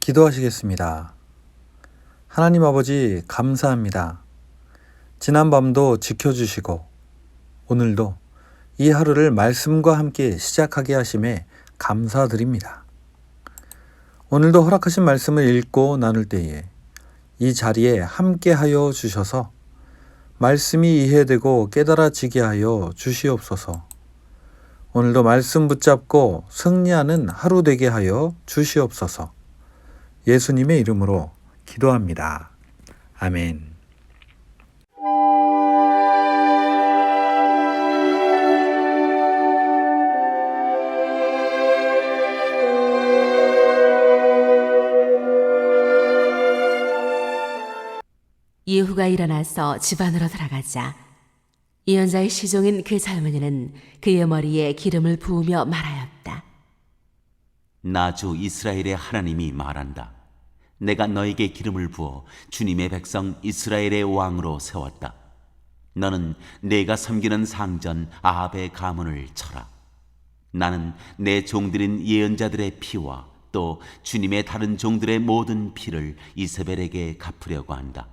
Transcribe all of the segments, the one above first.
기도하시겠습니다. 하나님 아버지, 감사합니다. 지난밤도 지켜주시고 오늘도 이 하루를 말씀과 함께 시작하게 하심에 감사드립니다. 오늘도 허락하신 말씀을 읽고 나눌 때에 이 자리에 함께하여 주셔서 말씀이 이해되고 깨달아지게 하여 주시옵소서. 오늘도 말씀 붙잡고 승리하는 하루 되게 하여 주시옵소서. 예수님의 이름으로 기도합니다. 아멘. 예후가 일어나서 집 안으로 들어가자 예언자의 시종인 그 젊은이는 그의 머리에 기름을 부으며 말하였다. 나 주 이스라엘의 하나님이 말한다. 내가 너에게 기름을 부어 주님의 백성 이스라엘의 왕으로 세웠다. 너는 내가 섬기는 상전 아합의 가문을 쳐라. 나는 내 종들인 예언자들의 피와 또 주님의 다른 종들의 모든 피를 이세벨에게 갚으려고 한다.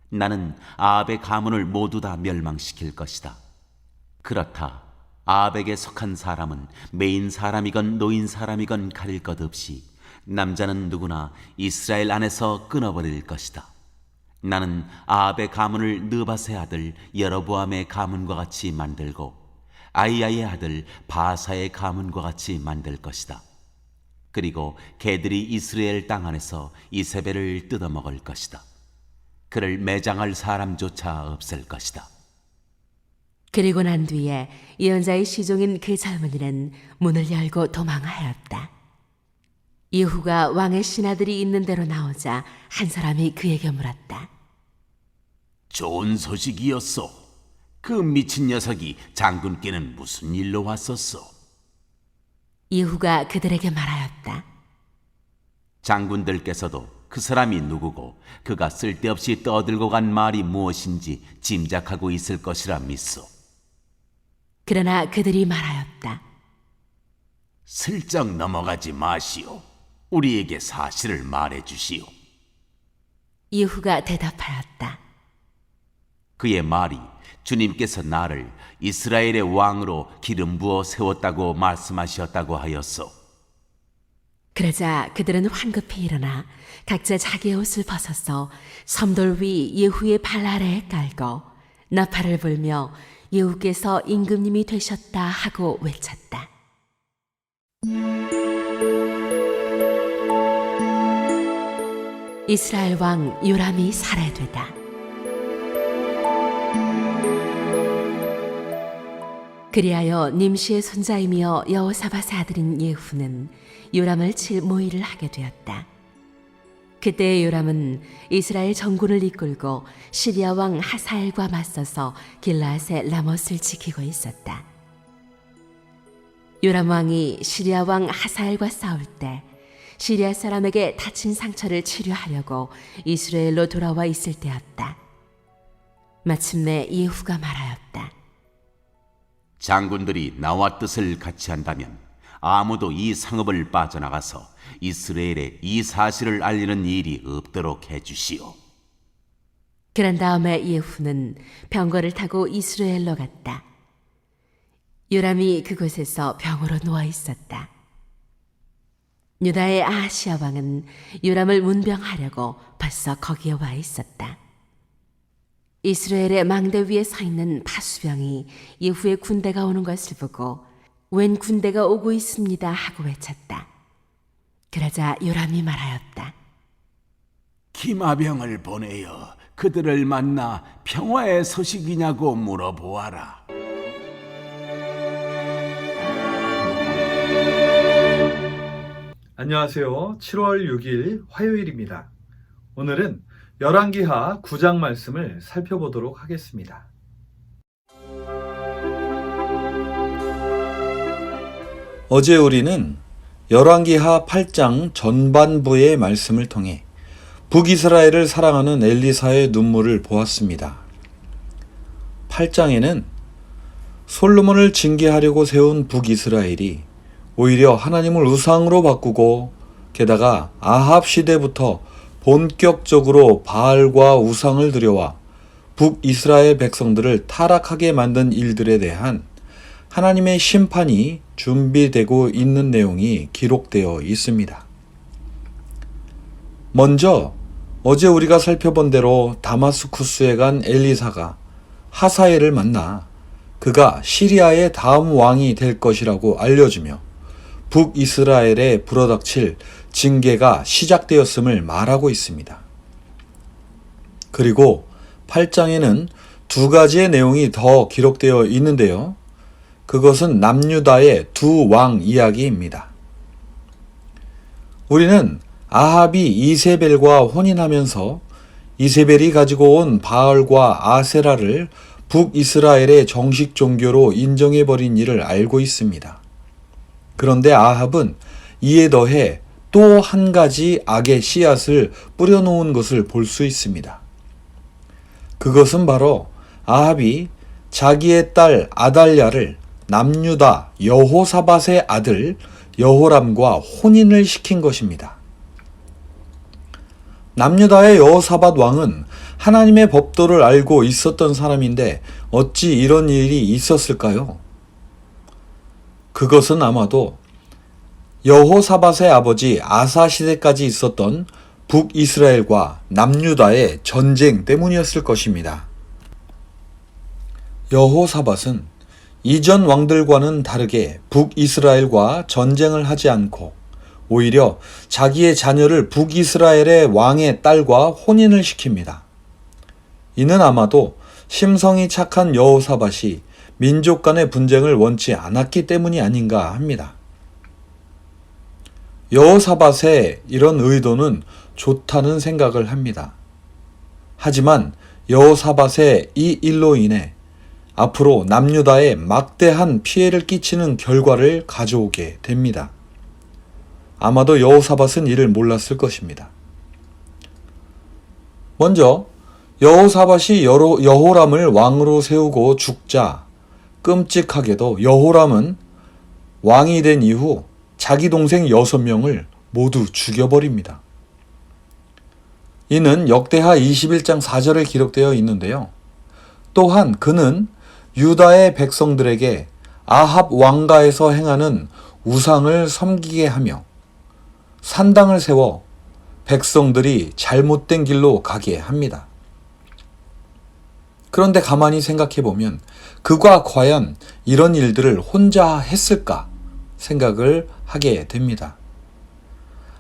나는 아합의 가문을 모두 다 멸망시킬 것이다. 그렇다. 아합에게 속한 사람은 메인 사람이건 노인 사람이건 가릴 것 없이 남자는 누구나 이스라엘 안에서 끊어버릴 것이다. 나는 아합의 가문을 느밧의 아들 여로보암의 가문과 같이 만들고 아이야의 아들 바사의 가문과 같이 만들 것이다. 그리고 개들이 이스라엘 땅 안에서 이세벨을 뜯어먹을 것이다. 그를 매장할 사람조차 없을 것이다. 그리고 난 뒤에 예언자의 시종인 그 젊은이는 문을 열고 도망하였다. 예후가 왕의 신하들이 있는 데로 나오자 한 사람이 그에게 물었다. 좋은 소식이었소. 그 미친 녀석이 장군께는 무슨 일로 왔었소? 예후가 그들에게 말하였다. 장군들께서도 그 사람이 누구고 그가 쓸데없이 떠들고 간 말이 무엇인지 짐작하고 있을 것이라 믿소. 그러나 그들이 말하였다. 슬쩍 넘어가지 마시오. 우리에게 사실을 말해 주시오. 예후가 대답하였다. 그의 말이 주님께서 나를 이스라엘의 왕으로 기름 부어 세웠다고 말씀하셨다고 하였소. 그러자 그들은 황급히 일어나 각자 자기의 옷을 벗어서 섬돌 위 예후의 발 아래에 깔고 나팔을 불며 예후께서 임금님이 되셨다 하고 외쳤다. 이스라엘 왕 요람이 살해되다. 그리하여 님시의 손자이며 여호사밧의 아들인 예후는 요람을 칠 모의를 하게 되었다. 그때 요람은 이스라엘 전군을 이끌고 시리아 왕 하사엘과 맞서서 길라앗의 라못을 지키고 있었다. 요람 왕이 시리아 왕 하사엘과 싸울 때 시리아 사람에게 다친 상처를 치료하려고 이스라엘로 돌아와 있을 때였다. 마침내 예후가 말하였다. 장군들이 나와 뜻을 같이 한다면 아무도 이 상업을 빠져나가서 이스라엘에 이 사실을 알리는 일이 없도록 해주시오. 그런 다음에 예후는 병거를 타고 이스라엘로 갔다. 요람이 그곳에서 병으로 누워 있었다. 유다의 아하시아 왕은 요람을 문병하려고 벌써 거기에 와 있었다. 이스라엘의 망대 위에 서 있는 바수병이 예후의 군대가 오는 것을 보고 웬 군대가 오고 있습니다 하고 외쳤다. 그러자 요람이 말하였다. 기마병을 보내어 그들을 만나 평화의 소식이냐고 물어보아라. 안녕하세요. 7월 6일 화요일입니다. 오늘은 열왕기하 9장 말씀을 살펴보도록 하겠습니다. 어제 우리는 열왕기하 8장 전반부의 말씀을 통해 북이스라엘을 사랑하는 엘리사의 눈물을 보았습니다. 8장에는 솔로몬을 징계하려고 세운 북이스라엘이 오히려 하나님을 우상으로 바꾸고 게다가 아합 시대부터 본격적으로 바알과 우상을 들여와 북이스라엘 백성들을 타락하게 만든 일들에 대한 하나님의 심판이 준비되고 있는 내용이 기록되어 있습니다. 먼저 어제 우리가 살펴본 대로 다마스쿠스에 간 엘리사가 하사엘을 만나 그가 시리아의 다음 왕이 될 것이라고 알려주며 북이스라엘에 불어닥칠 징계가 시작되었음을 말하고 있습니다. 그리고 8장에는 두 가지의 내용이 더 기록되어 있는데요. 그것은 남유다의 두 왕 이야기입니다. 우리는 아합이 이세벨과 혼인하면서 이세벨이 가지고 온 바알과 아세라를 북이스라엘의 정식 종교로 인정해버린 일을 알고 있습니다. 그런데 아합은 이에 더해 또 한 가지 악의 씨앗을 뿌려놓은 것을 볼 수 있습니다. 그것은 바로 아합이 자기의 딸 아달랴를 남유다 여호사밧의 아들 여호람과 혼인을 시킨 것입니다. 남유다의 여호사밧 왕은 하나님의 법도를 알고 있었던 사람인데 어찌 이런 일이 있었을까요? 그것은 아마도 여호사밧의 아버지 아사 시대까지 있었던 북이스라엘과 남유다의 전쟁 때문이었을 것입니다. 여호사밧은 이전 왕들과는 다르게 북이스라엘과 전쟁을 하지 않고 오히려 자기의 자녀를 북이스라엘의 왕의 딸과 혼인을 시킵니다. 이는 아마도 심성이 착한 여호사밧이 민족 간의 분쟁을 원치 않았기 때문이 아닌가 합니다. 여호사밧의 이런 의도는 좋다는 생각을 합니다. 하지만 여호사밧의 이 일로 인해 앞으로 남유다에 막대한 피해를 끼치는 결과를 가져오게 됩니다. 아마도 여호사밧은 이를 몰랐을 것입니다. 먼저 여호사밧이 여호람을 왕으로 세우고 죽자 끔찍하게도 여호람은 왕이 된 이후 자기 동생 6명을 모두 죽여버립니다. 이는 역대하 21장 4절에 기록되어 있는데요. 또한 그는 유다의 백성들에게 아합 왕가에서 행하는 우상을 섬기게 하며 산당을 세워 백성들이 잘못된 길로 가게 합니다. 그런데 가만히 생각해 보면 그가 과연 이런 일들을 혼자 했을까 생각을 하게 됩니다.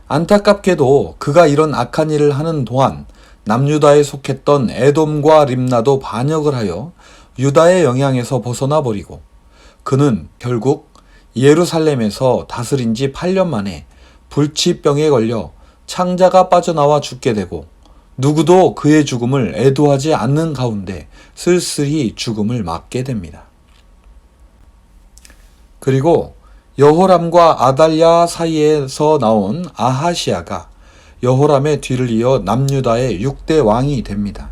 안타깝게도 그가 이런 악한 일을 하는 동안 남유다에 속했던 에돔과 림나도 반역을 하여 유다의 영향에서 벗어나 버리고 그는 결국 예루살렘에서 다스린 지 8년 만에 불치병에 걸려 창자가 빠져나와 죽게 되고 누구도 그의 죽음을 애도하지 않는 가운데 쓸쓸히 죽음을 맞게 됩니다. 그리고 여호람과 아달랴 사이에서 나온 아하시아가 여호람의 뒤를 이어 남유다의 6대 왕이 됩니다.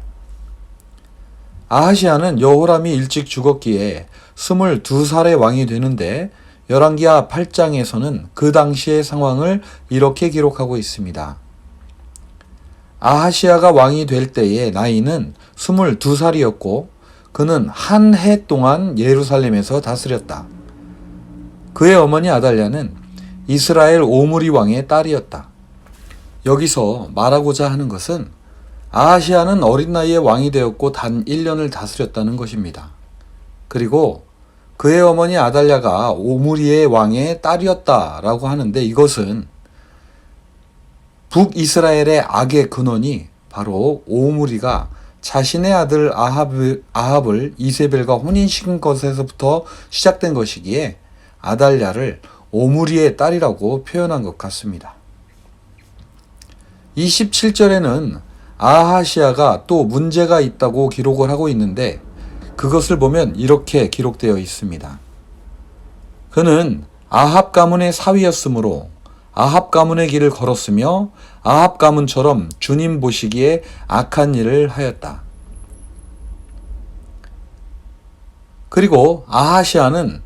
아하시아는 여호람이 일찍 죽었기에 22살의 왕이 되는데 열왕기하 8장에서는 그 당시의 상황을 이렇게 기록하고 있습니다. 아하시아가 왕이 될 때의 나이는 22살이었고 그는 한 해 동안 예루살렘에서 다스렸다. 그의 어머니 아달랴는 이스라엘 오므리 왕의 딸이었다. 여기서 말하고자 하는 것은 아하시아는 어린 나이에 왕이 되었고 단 1년을 다스렸다는 것입니다. 그리고 그의 어머니 아달랴가 오므리의 왕의 딸이었다라고 하는데 이것은 북이스라엘의 악의 근원이 바로 오므리가 자신의 아들 아합을 이세벨과 혼인시킨 것에서부터 시작된 것이기에 아달랴를 오므리의 딸이라고 표현한 것 같습니다. 27절에는 아하시아가 또 문제가 있다고 기록을 하고 있는데 그것을 보면 이렇게 기록되어 있습니다. 그는 아합 가문의 사위였으므로 아합 가문의 길을 걸었으며 아합 가문처럼 주님 보시기에 악한 일을 하였다. 그리고 아하시아는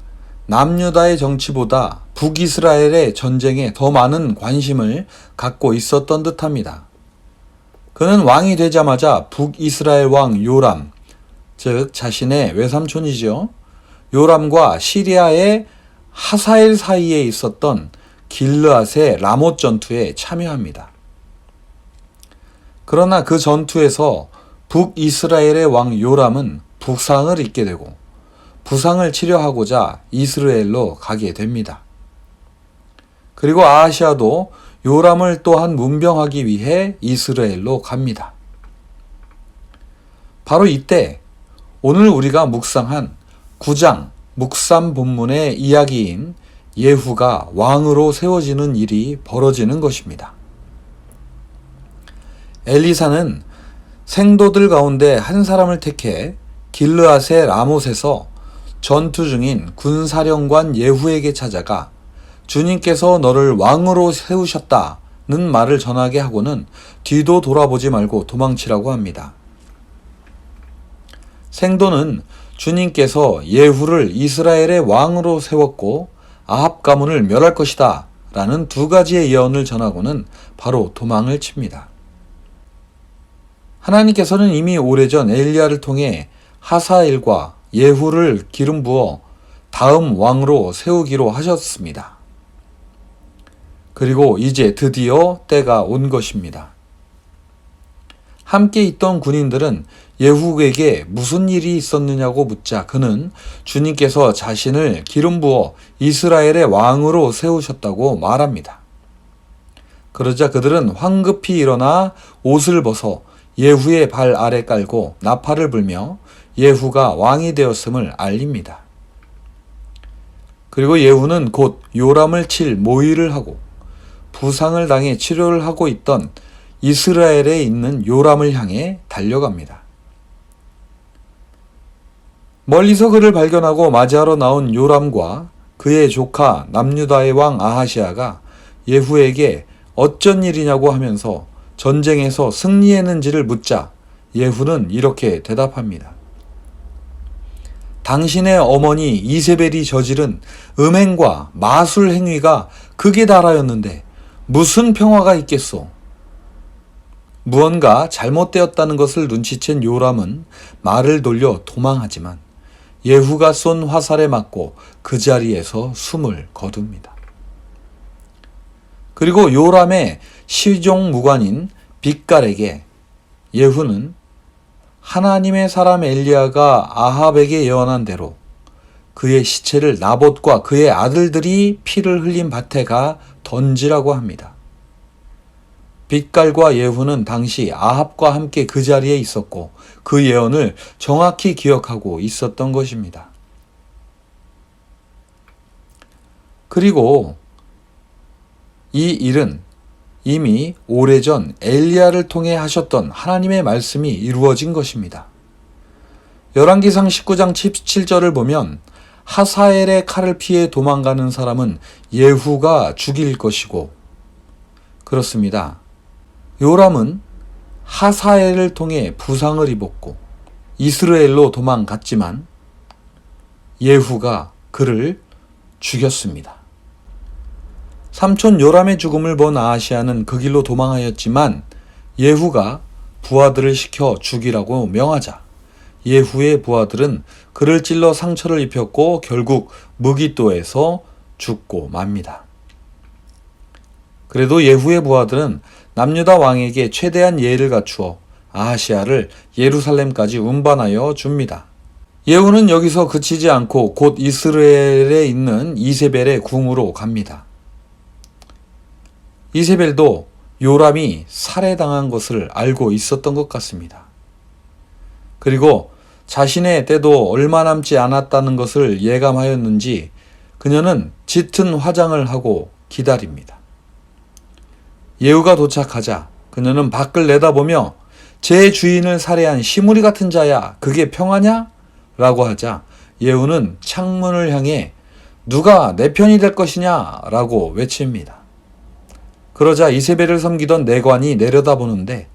남유다의 정치보다 북이스라엘의 전쟁에 더 많은 관심을 갖고 있었던 듯합니다. 그는 왕이 되자마자 북이스라엘 왕 요람, 즉 자신의 외삼촌이죠. 요람과 시리아의 하사엘 사이에 있었던 길르앗의 라못 전투에 참여합니다. 그러나 그 전투에서 북이스라엘의 왕 요람은 부상을 입게 되고 부상을 치료하고자 이스라엘로 가게 됩니다. 그리고 아하시아도 요람을 또한 문병하기 위해 이스라엘로 갑니다. 바로 이때 오늘 우리가 묵상한 9장 묵상 본문의 이야기인 예후가 왕으로 세워지는 일이 벌어지는 것입니다. 엘리사는 생도들 가운데 한 사람을 택해 길르앗의 라못에서 전투 중인 군사령관 예후에게 찾아가 주님께서 너를 왕으로 세우셨다는 말을 전하게 하고는 뒤도 돌아보지 말고 도망치라고 합니다. 생도는 주님께서 예후를 이스라엘의 왕으로 세웠고 아합 가문을 멸할 것이다 라는 두 가지의 예언을 전하고는 바로 도망을 칩니다. 하나님께서는 이미 오래전 엘리야를 통해 하사엘과 예후를 기름 부어 다음 왕으로 세우기로 하셨습니다. 그리고 이제 드디어 때가 온 것입니다. 함께 있던 군인들은 예후에게 무슨 일이 있었느냐고 묻자 그는 주님께서 자신을 기름 부어 이스라엘의 왕으로 세우셨다고 말합니다. 그러자 그들은 황급히 일어나 옷을 벗어 예후의 발 아래 깔고 나팔을 불며 예후가 왕이 되었음을 알립니다. 그리고 예후는 곧 요람을 칠 모의를 하고 부상을 당해 치료를 하고 있던 이스라엘에 있는 요람을 향해 달려갑니다. 멀리서 그를 발견하고 맞이하러 나온 요람과 그의 조카 남유다의 왕 아하시아가 예후에게 어쩐 일이냐고 하면서 전쟁에서 승리했는지를 묻자 예후는 이렇게 대답합니다. 당신의 어머니 이세벨이 저지른 음행과 마술 행위가 극에 달하였는데 무슨 평화가 있겠소? 무언가 잘못되었다는 것을 눈치챈 요람은 말을 돌려 도망하지만 예후가 쏜 화살에 맞고 그 자리에서 숨을 거둡니다. 그리고 요람의 시종무관인 빅갈에게 예후는 하나님의 사람 엘리야가 아합에게 예언한 대로 그의 시체를 나봇과 그의 아들들이 피를 흘린 밭에 가 던지라고 합니다. 빅갈과 예후는 당시 아합과 함께 그 자리에 있었고 그 예언을 정확히 기억하고 있었던 것입니다. 그리고 이 일은 이미 오래전 엘리야를 통해 하셨던 하나님의 말씀이 이루어진 것입니다. 열왕기상 19장 17절을 보면 하사엘의 칼을 피해 도망가는 사람은 예후가 죽일 것이고 그렇습니다. 요람은 하사엘을 통해 부상을 입었고 이스라엘로 도망갔지만 예후가 그를 죽였습니다. 삼촌 요람의 죽음을 본 아하시아는 그 길로 도망하였지만 예후가 부하들을 시켜 죽이라고 명하자 예후의 부하들은 그를 찔러 상처를 입혔고 결국 무기또에서 죽고 맙니다. 그래도 예후의 부하들은 남유다 왕에게 최대한 예의를 갖추어 아하시아를 예루살렘까지 운반하여 줍니다. 예후는 여기서 그치지 않고 곧 이스라엘에 있는 이세벨의 궁으로 갑니다. 이세벨도 요람이 살해당한 것을 알고 있었던 것 같습니다. 그리고 자신의 때도 얼마 남지 않았다는 것을 예감하였는지 그녀는 짙은 화장을 하고 기다립니다. 예후가 도착하자 그녀는 밖을 내다보며 제 주인을 살해한 시무리 같은 자야, 그게 평화냐? 라고 하자 예후는 창문을 향해 누가 내 편이 될 것이냐? 라고 외칩니다. 그러자 이세벨을 섬기던 내관이 내려다보는데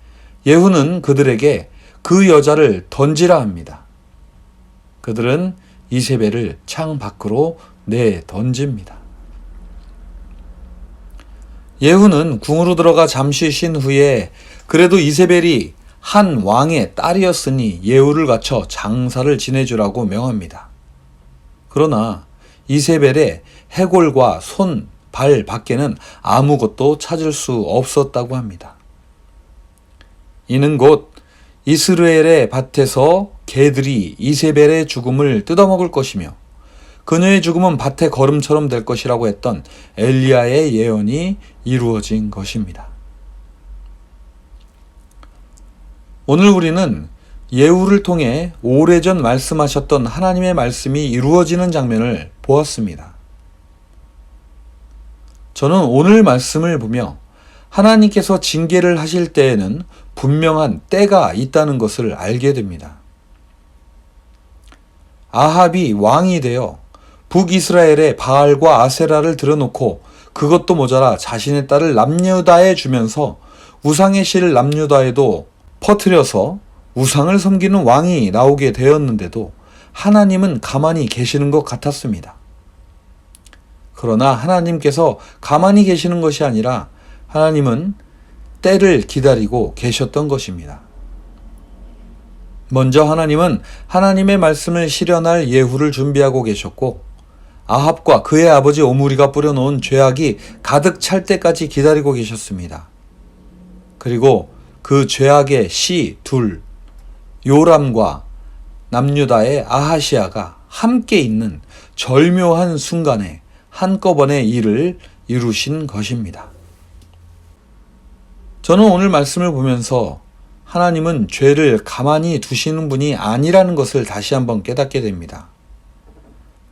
예후는 그들에게 그 여자를 던지라 합니다. 그들은 이세벨을 창 밖으로 내던집니다. 예후는 궁으로 들어가 잠시 쉰 후에 그래도 이세벨이 한 왕의 딸이었으니 예후를 갖춰 장사를 지내주라고 명합니다. 그러나 이세벨의 해골과 손, 발 밖에는 아무것도 찾을 수 없었다고 합니다. 이는 곧 이스라엘의 밭에서 개들이 이세벨의 죽음을 뜯어먹을 것이며 그녀의 죽음은 밭의 거름처럼 될 것이라고 했던 엘리야의 예언이 이루어진 것입니다. 오늘 우리는 예후를 통해 오래전 말씀하셨던 하나님의 말씀이 이루어지는 장면을 보았습니다. 저는 오늘 말씀을 보며 하나님께서 징계를 하실 때에는 분명한 때가 있다는 것을 알게 됩니다. 아합이 왕이 되어 북이스라엘의 바알과 아세라를 들여놓고 그것도 모자라 자신의 딸을 남유다에 주면서 우상의 씨를 남유다에도 퍼뜨려서 우상을 섬기는 왕이 나오게 되었는데도 하나님은 가만히 계시는 것 같았습니다. 그러나 하나님께서 가만히 계시는 것이 아니라 하나님은 때를 기다리고 계셨던 것입니다. 먼저 하나님은 하나님의 말씀을 실현할 예후를 준비하고 계셨고 아합과 그의 아버지 오므리가 뿌려놓은 죄악이 가득 찰 때까지 기다리고 계셨습니다. 그리고 그 죄악의 씨 둘, 요람과 남유다의 아하시아가 함께 있는 절묘한 순간에 한꺼번에 일을 이루신 것입니다. 저는 오늘 말씀을 보면서 하나님은 죄를 가만히 두시는 분이 아니라는 것을 다시 한번 깨닫게 됩니다.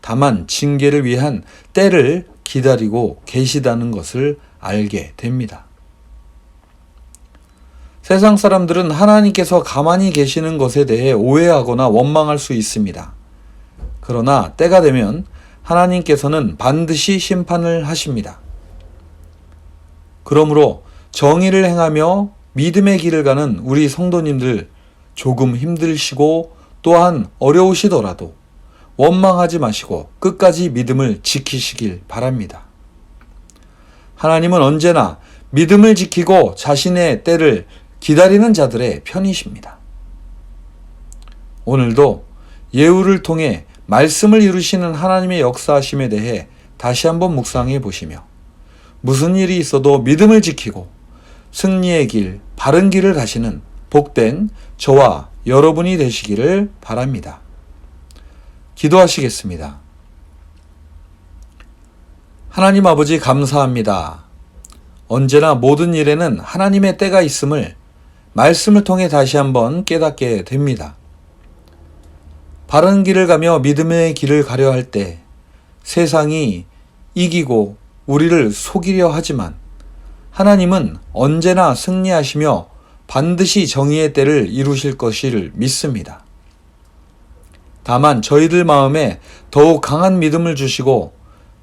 다만 징계를 위한 때를 기다리고 계시다는 것을 알게 됩니다. 세상 사람들은 하나님께서 가만히 계시는 것에 대해 오해하거나 원망할 수 있습니다. 그러나 때가 되면 하나님께서는 반드시 심판을 하십니다. 그러므로 정의를 행하며 믿음의 길을 가는 우리 성도님들 조금 힘드시고 또한 어려우시더라도 원망하지 마시고 끝까지 믿음을 지키시길 바랍니다. 하나님은 언제나 믿음을 지키고 자신의 때를 기다리는 자들의 편이십니다. 오늘도 예후를 통해 말씀을 이루시는 하나님의 역사하심에 대해 다시 한번 묵상해 보시며 무슨 일이 있어도 믿음을 지키고 승리의 길, 바른 길을 가시는 복된 저와 여러분이 되시기를 바랍니다. 기도하시겠습니다. 하나님 아버지 감사합니다. 언제나 모든 일에는 하나님의 때가 있음을 말씀을 통해 다시 한번 깨닫게 됩니다. 바른 길을 가며 믿음의 길을 가려 할 때 세상이 이기고 우리를 속이려 하지만 하나님은 언제나 승리하시며 반드시 정의의 때를 이루실 것을 믿습니다. 다만 저희들 마음에 더욱 강한 믿음을 주시고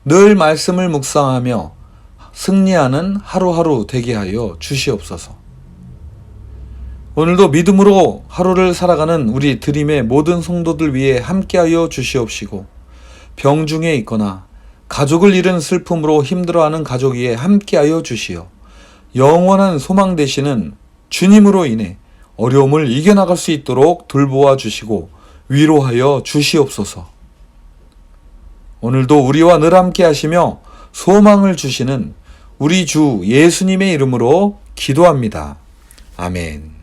늘 말씀을 묵상하며 승리하는 하루하루 되게 하여 주시옵소서. 오늘도 믿음으로 하루를 살아가는 우리 드림의 모든 성도들 위해 함께하여 주시옵시고 병중에 있거나 가족을 잃은 슬픔으로 힘들어하는 가족 위에 함께하여 주시어 영원한 소망 되시는 주님으로 인해 어려움을 이겨나갈 수 있도록 돌보아 주시고 위로하여 주시옵소서. 오늘도 우리와 늘 함께 하시며 소망을 주시는 우리 주 예수님의 이름으로 기도합니다. 아멘.